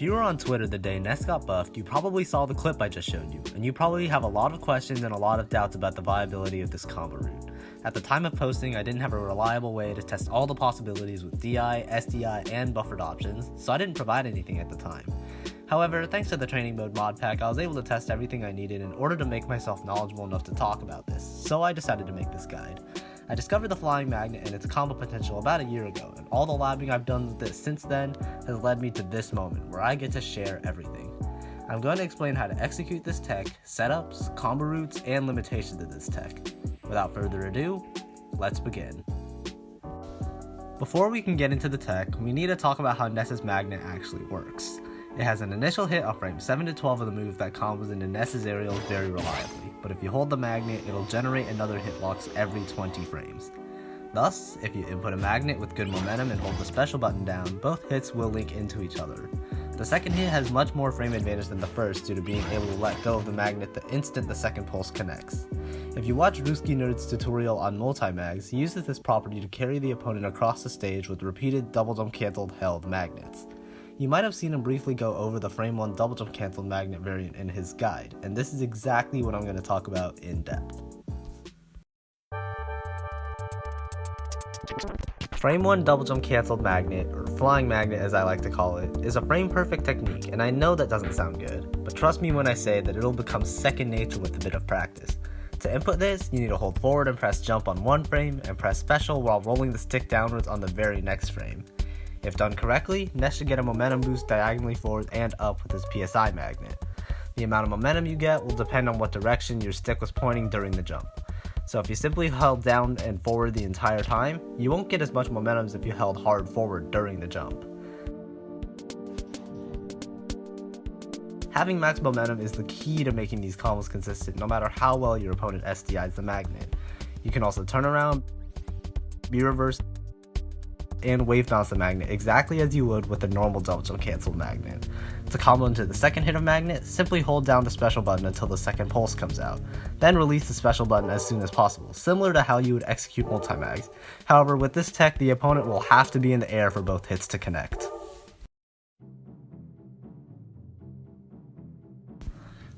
If you were on Twitter the day Ness got buffed, you probably saw the clip I just showed you, and you probably have a lot of questions and a lot of doubts about the viability of this combo route. At the time of posting, I didn't have a reliable way to test all the possibilities with DI, SDI, and buffered options, so I didn't provide anything at the time. However, thanks to the training mode mod pack, I was able to test everything I needed in order to make myself knowledgeable enough to talk about this, so I decided to make this guide. I discovered the flying magnet and its combo potential about a year ago, and all the labbing I've done with this since then has led me to this moment where I get to share everything. I'm going to explain how to execute this tech, setups, combo routes, and limitations of this tech. Without further ado, let's begin. Before we can get into the tech, we need to talk about how Ness's magnet actually works. It has an initial hit on frame 7 to 12 of the move that combos into Ness's aerials very reliably, but if you hold the magnet, it'll generate another hitbox every 20 frames. Thus, if you input a magnet with good momentum and hold the special button down, both hits will link into each other. The second hit has much more frame advantage than the first due to being able to let go of the magnet the instant the second pulse connects. If you watch Ruski Nerd's tutorial on multi-mags, he uses this property to carry the opponent across the stage with repeated double jump cancelled held magnets. You might have seen him briefly go over the frame 1 double jump cancelled magnet variant in his guide, and this is exactly what I'm going to talk about in depth. Frame 1 double jump cancelled magnet, or flying magnet as I like to call it, is a frame perfect technique, and I know that doesn't sound good, but trust me when I say that it'll become second nature with a bit of practice. To input this, you need to hold forward and press jump on one frame, and press special while rolling the stick downwards on the very next frame. If done correctly, Ness should get a momentum boost diagonally forward and up with his PSI magnet. The amount of momentum you get will depend on what direction your stick was pointing during the jump. So if you simply held down and forward the entire time, you won't get as much momentum as if you held hard forward during the jump. Having max momentum is the key to making these combos consistent no matter how well your opponent SDIs the magnet. You can also turn around, be reversed, and wave bounce the magnet exactly as you would with a normal double jump cancelled magnet. To combo into the second hit of magnet, simply hold down the special button until the second pulse comes out, then release the special button as soon as possible, similar to how you would execute multi-mags. However, with this tech, the opponent will have to be in the air for both hits to connect.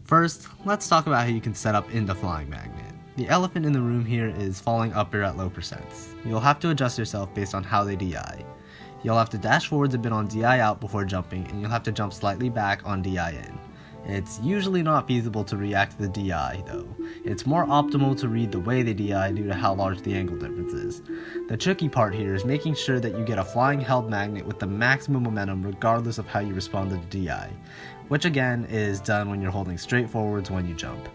First, let's talk about how you can set up into flying magnet. The elephant in the room here is falling up air at low percents. You'll have to adjust yourself based on how they DI. You'll have to dash forwards a bit on DI out before jumping, and you'll have to jump slightly back on DI in. It's usually not feasible to react to the DI though. It's more optimal to read the way they DI due to how large the angle difference is. The tricky part here is making sure that you get a flying held magnet with the maximum momentum regardless of how you respond to the DI, which again is done when you're holding straight forwards when you jump.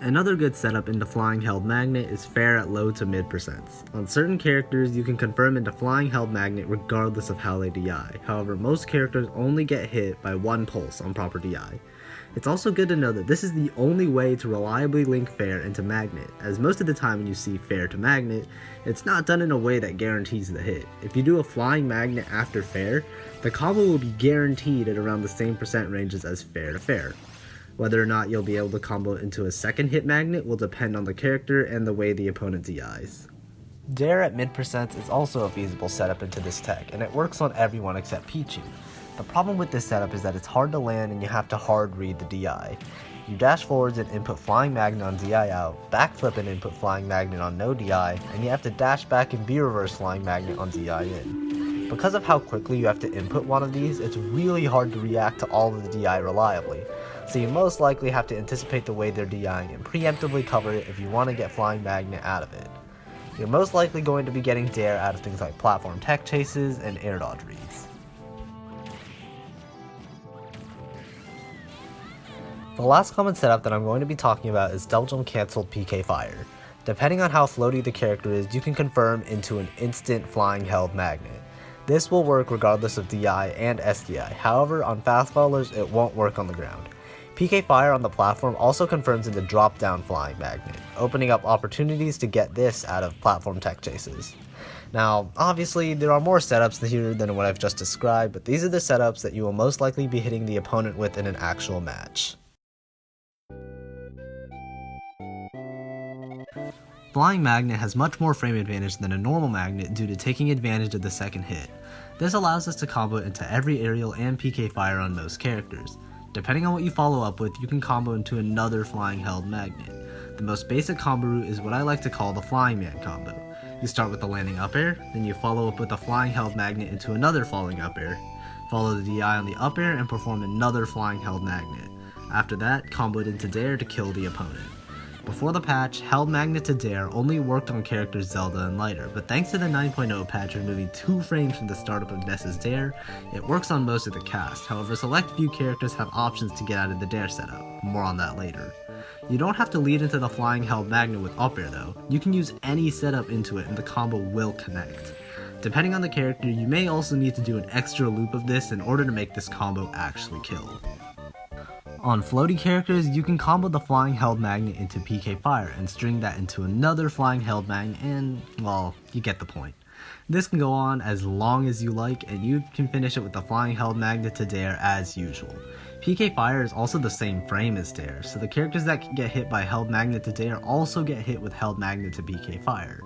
Another good setup into flying held magnet is fair at low to mid percents. On certain characters, you can confirm into flying held magnet regardless of how they DI. However, most characters only get hit by one pulse on proper DI. It's also good to know that this is the only way to reliably link fair into magnet, as most of the time when you see fair to magnet, it's not done in a way that guarantees the hit. If you do a flying magnet after fair, the combo will be guaranteed at around the same percent ranges as fair to fair. Whether or not you'll be able to combo into a second hit magnet will depend on the character and the way the opponent DIs. Dare at mid percents is also a feasible setup into this tech, and it works on everyone except Pichu. The problem with this setup is that it's hard to land and you have to hard read the DI. You dash forwards and input flying magnet on DI out, backflip and input flying magnet on no DI, and you have to dash back and be reverse flying magnet on DI in. Because of how quickly you have to input one of these, it's really hard to react to all of the DI reliably. So you most likely have to anticipate the way they're DIing and preemptively cover it if you want to get flying magnet out of it. You're most likely going to be getting dare out of things like platform tech chases and air dodge reads. The last common setup that I'm going to be talking about is double jump cancelled PK fire. Depending on how floaty the character is, you can confirm into an instant flying held magnet. This will work regardless of DI and SDI, however on fast followers it won't work on the ground. PK Fire on the platform also confirms in the drop-down flying magnet, opening up opportunities to get this out of platform tech chases. Now, obviously, there are more setups here than what I've just described, but these are the setups that you will most likely be hitting the opponent with in an actual match. Flying Magnet has much more frame advantage than a normal magnet due to taking advantage of the second hit. This allows us to combo into every aerial and PK fire on most characters. Depending on what you follow up with, you can combo into another flying held magnet. The most basic combo route is what I like to call the Flying Man combo. You start with the landing up air, then you follow up with a flying held magnet into another falling up air, follow the DI on the up air and perform another flying held magnet. After that, combo it into dare to kill the opponent. Before the patch, held magnet to dare only worked on characters Zelda and lighter, but thanks to the 9.0 patch removing 2 frames from the startup of Ness's dare, it works on most of the cast. However, select few characters have options to get out of the dare setup. More on that later. You don't have to lead into the flying held magnet with up air though. You can use any setup into it and the combo will connect. Depending on the character, you may also need to do an extra loop of this in order to make this combo actually kill. On floaty characters, you can combo the flying held magnet into PK fire and string that into another flying held magnet and, well, you get the point. This can go on as long as you like and you can finish it with the flying held magnet to dare as usual. PK fire is also the same frame as dare, so the characters that can get hit by held magnet to dare also get hit with held magnet to PK fire.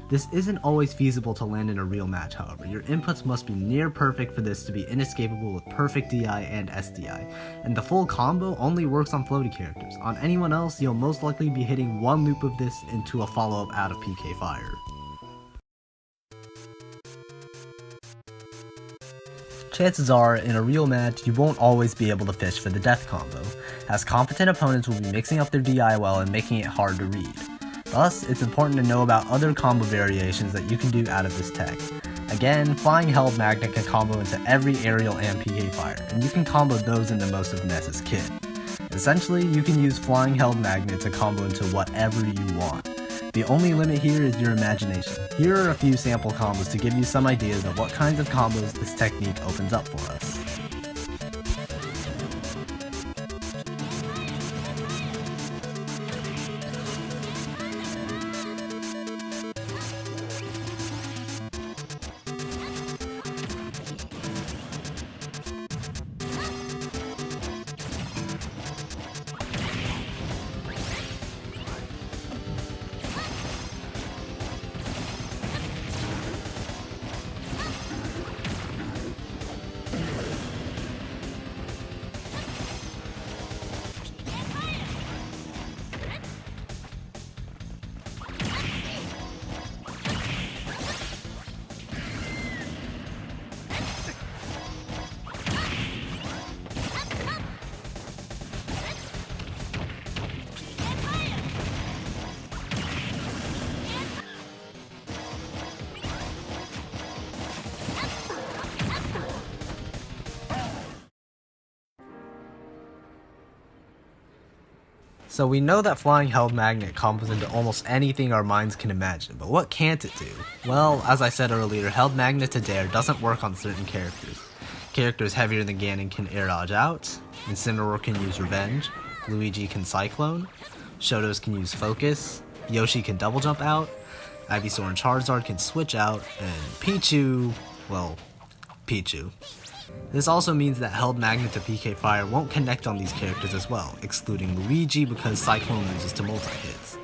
This isn't always feasible to land in a real match, however. Your inputs must be near perfect for this to be inescapable with perfect DI and SDI, and the full combo only works on floaty characters. On anyone else, you'll most likely be hitting one loop of this into a follow-up out of PK fire. Chances are, in a real match, you won't always be able to fish for the death combo, as competent opponents will be mixing up their DI well and making it hard to read. Thus, it's important to know about other combo variations that you can do out of this tech. Again, Flying Held Magnet can combo into every aerial and PK fire, and you can combo those into most of Ness's kit. Essentially, you can use Flying Held Magnet to combo into whatever you want. The only limit here is your imagination. Here are a few sample combos to give you some ideas of what kinds of combos this technique opens up for us. So we know that Flying Held Magnet combos into almost anything our minds can imagine, but what can't it do? Well, as I said earlier, Held Magnet to dare doesn't work on certain characters. Characters heavier than Ganon can air dodge out, Incineroar can use Revenge, Luigi can Cyclone, Shotos can use Focus, Yoshi can double jump out, Ivysaur and Charizard can switch out, and Pichu, well, Pichu. This also means that Held Magnet to PK Fire won't connect on these characters as well, excluding Luigi because Cyclone loses to multi-hits.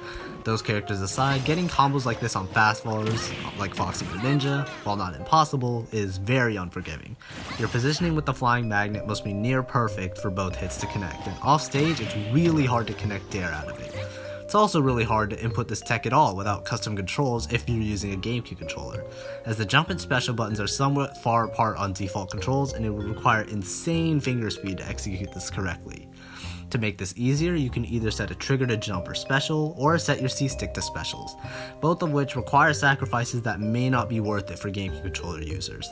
Those characters aside, getting combos like this on fast followers, like Foxy or Ninja, while not impossible, is very unforgiving. Your positioning with the Flying Magnet must be near perfect for both hits to connect, and off stage it's really hard to connect dare out of it. It's also really hard to input this tech at all without custom controls if you're using a GameCube controller, as the jump and special buttons are somewhat far apart on default controls and it would require insane finger speed to execute this correctly. To make this easier, you can either set a trigger to jump or special, or set your C-stick to specials, both of which require sacrifices that may not be worth it for GameCube controller users.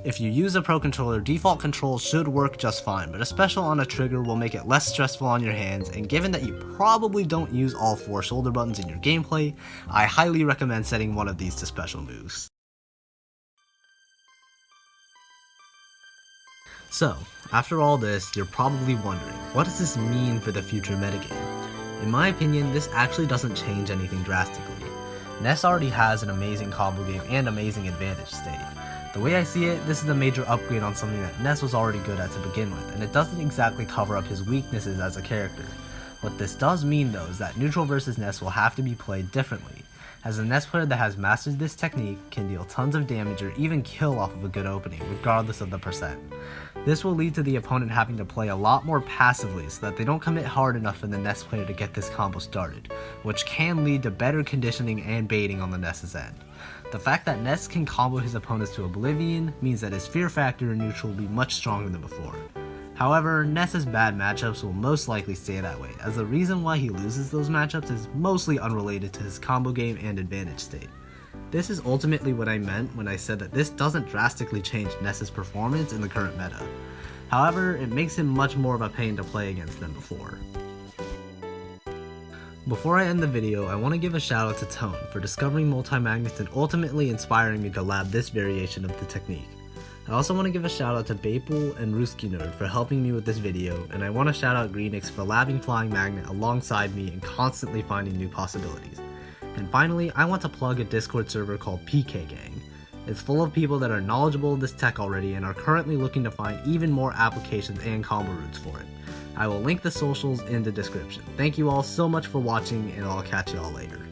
If you use a Pro controller, default controls should work just fine, but a special on a trigger will make it less stressful on your hands, and given that you probably don't use all 4 shoulder buttons in your gameplay, I highly recommend setting one of these to special moves. So, after all this, you're probably wondering, what does this mean for the future metagame? In my opinion, this actually doesn't change anything drastically. Ness already has an amazing combo game and amazing advantage state. The way I see it, this is a major upgrade on something that Ness was already good at to begin with, and it doesn't exactly cover up his weaknesses as a character. What this does mean though is that neutral versus Ness will have to be played differently. as a Ness player that has mastered this technique can deal tons of damage or even kill off of a good opening, regardless of the percent. This will lead to the opponent having to play a lot more passively so that they don't commit hard enough for the Ness player to get this combo started, which can lead to better conditioning and baiting on the Ness's end. The fact that Ness can combo his opponents to oblivion means that his fear factor in neutral will be much stronger than before. However, Ness's bad matchups will most likely stay that way, as the reason why he loses those matchups is mostly unrelated to his combo game and advantage state. This is ultimately what I meant when I said that this doesn't drastically change Ness's performance in the current meta. However, it makes him much more of a pain to play against than before. Before I end the video, I want to give a shout out to Tone for discovering multi-magnets and ultimately inspiring me to lab this variation of the technique. I also want to give a shout out to Baple and Ruski Nerd for helping me with this video, and I want to shout out Greenix for labbing Flying Magnet alongside me and constantly finding new possibilities. And finally, I want to plug a Discord server called PK Gang. It's full of people that are knowledgeable of this tech already and are currently looking to find even more applications and combo routes for it. I will link the socials in the description. Thank you all so much for watching, and I'll catch you all later.